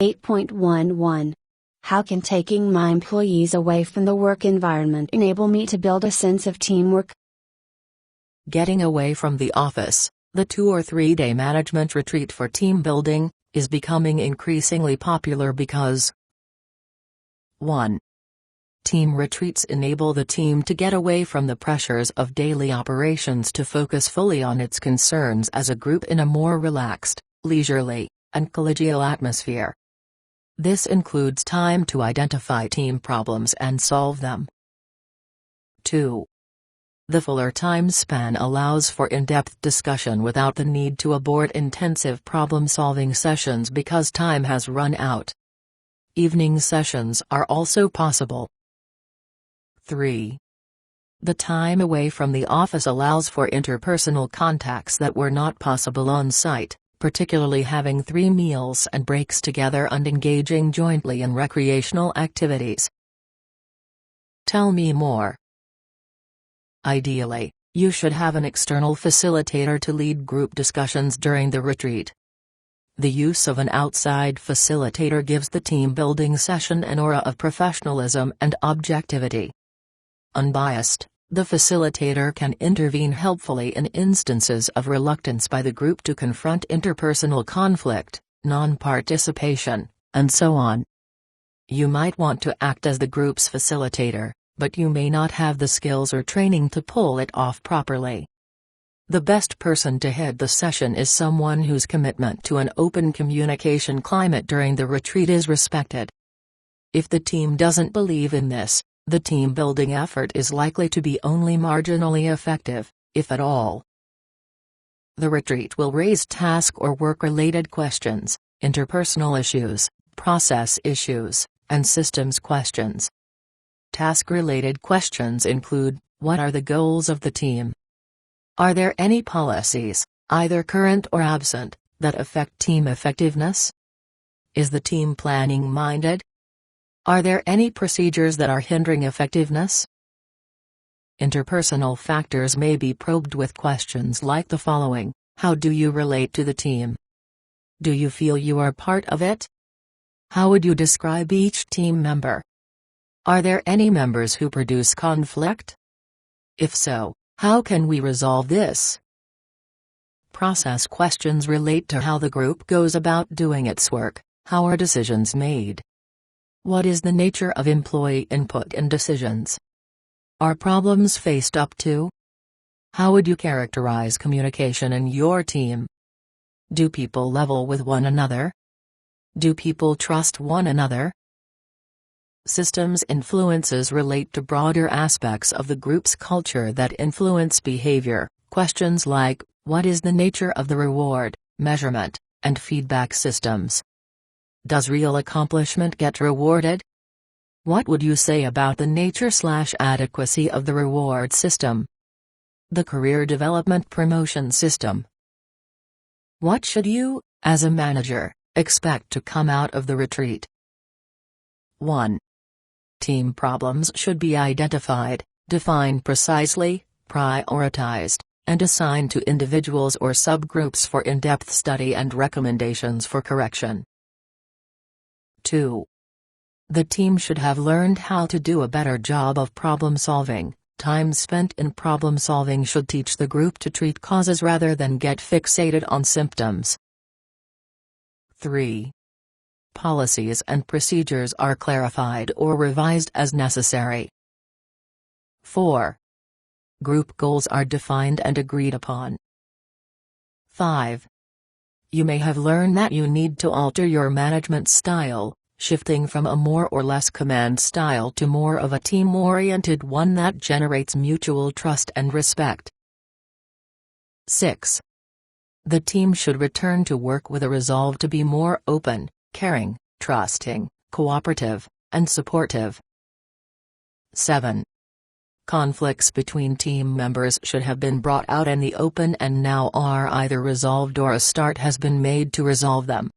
8.11. How can taking my employees away from the work environment enable me to build a sense of teamwork? Getting away from the office, the 2 or 3 day management retreat for team building, is becoming increasingly popular because 1. Team retreats enable the team to get away from the pressures of daily operations to focus fully on its concerns as a group in a more relaxed, leisurely, and collegial atmosphere. This includes time to identify team problems and solve them. 2. The fuller time span allows for in-depth discussion without the need to abort intensive problem-solving sessions because time has run out. Evening sessions are also possible. 3. The time away from the office allows for interpersonal contacts that were not possible on site, particularly having 3 meals and breaks together and engaging jointly in recreational activities. Tell me more. Ideally, you should have an external facilitator to lead group discussions during the retreat. The use of an outside facilitator gives the team-building session an aura of professionalism and objectivity. Unbiased, the facilitator can intervene helpfully in instances of reluctance by the group to confront interpersonal conflict, non-participation, and so on. You might want to act as the group's facilitator, but you may not have the skills or training to pull it off properly. The best person to head the session is someone whose commitment to an open communication climate during the retreat is respected. If the team doesn't believe in this, the team-building effort is likely to be only marginally effective, if at all. The retreat will raise task or work-related questions, interpersonal issues, process issues, and systems questions. Task-related questions include, what are the goals of the team? Are there any policies, either current or absent, that affect team effectiveness? Is the team planning-minded? Are there any procedures that are hindering effectiveness? Interpersonal factors may be probed with questions like the following: how do you relate to the team? Do you feel you are part of it? How would you describe each team member? Are there any members who produce conflict? If so, how can we resolve this? Process questions relate to how the group goes about doing its work. How are decisions made? What is the nature of employee input and decisions? Are problems faced up to? How would you characterize communication in your team? Do people level with one another? Do people trust one another? Systems influences relate to broader aspects of the group's culture that influence behavior. Questions like, what is the nature of the reward, measurement, and feedback systems? Does real accomplishment get rewarded? What would you say about the nature/adequacy of the reward system? The career development promotion system? What should you, as a manager, expect to come out of the retreat? 1. Team problems should be identified, defined precisely, prioritized, and assigned to individuals or subgroups for in-depth study and recommendations for correction. 2. The team should have learned how to do a better job of problem solving. Time spent in problem solving should teach the group to treat causes rather than get fixated on symptoms. 3. Policies and procedures are clarified or revised as necessary. 4. Group goals are defined and agreed upon. 5. You may have learned that you need to alter your management style, shifting from a more or less command style to more of a team-oriented one that generates mutual trust and respect. 6. The team should return to work with a resolve to be more open, caring, trusting, cooperative, and supportive. 7. Conflicts between team members should have been brought out in the open and now are either resolved or a start has been made to resolve them.